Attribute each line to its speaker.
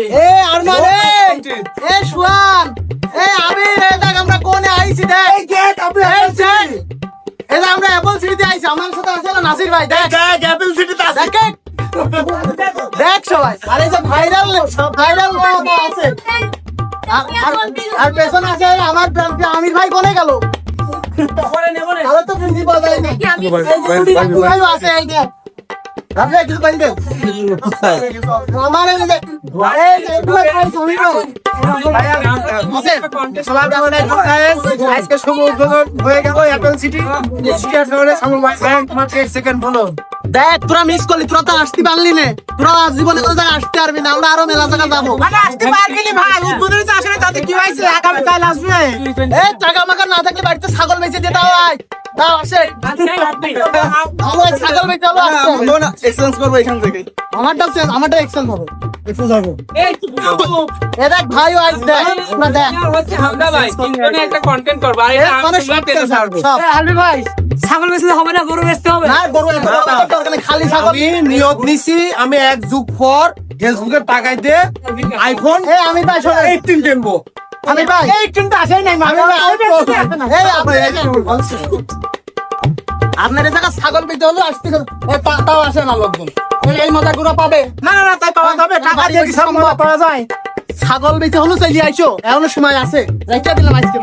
Speaker 1: এ আরমান এ swan এ আবির এ দেখ আমরা কোনে আইছি দেখ এই গেট আপনি আইছেন এই যে আমরা অ্যাপল সিটিতে আইছি আমার সাথে আছে না নাসির ভাই দেখ দেখ অ্যাপল সিটিতে আছে দেখ দেখ সবাই আরে যে ভাইরাল আছে আর পেছনে আছে আমার আমির ভাই কোনে গেল পরে নেব না আরে তো প্রিন্সিপাল ভাই নাকি আমি ভাই আছে এই দেখ আপনি কিছু বল দে আমার এই যে একটু ছবি দাও সবাই আমাদের আজকে শুভ উদ্বোধন হয়ে গেল অ্যাপল সিটি এশিয়া শহরে সমবায় ব্যাংক মার্কেট সেকেন্ড ফ্লোর দেখ তোরা মিস করলি তোরা তো আসতে পারলি না তোরা জীবনে কোনো জায়গায় আসতে পারবি না আমরা আরো মেলা জায়গা যাবো মানে আসতে পারবি না ভাই উদ্বোধনে তো আসলে তাতে কি হইছে আগামী কাল আসবে এই টাকা মাকা না থাকলে বাড়িতে ছাগল বেচে দিয়ে দাও আয় দাও আসে আমার ছাগল বেচে দাও আসতে না এক্সচেঞ্জ করব এখান থেকে আমারটা এক্সচেঞ্জ হবে এক্সচেঞ্জ হবে এই এ দেখ ভাই আজ দেখ না দেখ হচ্ছে হামদা ভাই তিনজনে একটা কন্টেন্ট করব আর এটা আমরা সব পেতে ছাড়ব হালবি ভাই ছাগল বেচলে হবে না গরু বেচতে হবে না গরু দরকার খালি ছাগল আমি নিয়ত নিছি আমি এক যুগ পর ফেসবুকে টাকাইতে আইফোন আমি ভাই 18 কিনবো আমি ভাই 18 টা আসেই নাই আমি ভাই এই আপনার এই জায়গা ছাগল পেতে হলো আসতে এই পাতাও আসে না লোকজন এই মজা গুলো পাবে না না তাই পাওয়া যাবে টাকা দিয়ে কি সব পাওয়া যায় ছাগল বেচে হলো চলে আইছো এখনো সময় আছে রাইখা দিলাম আজকে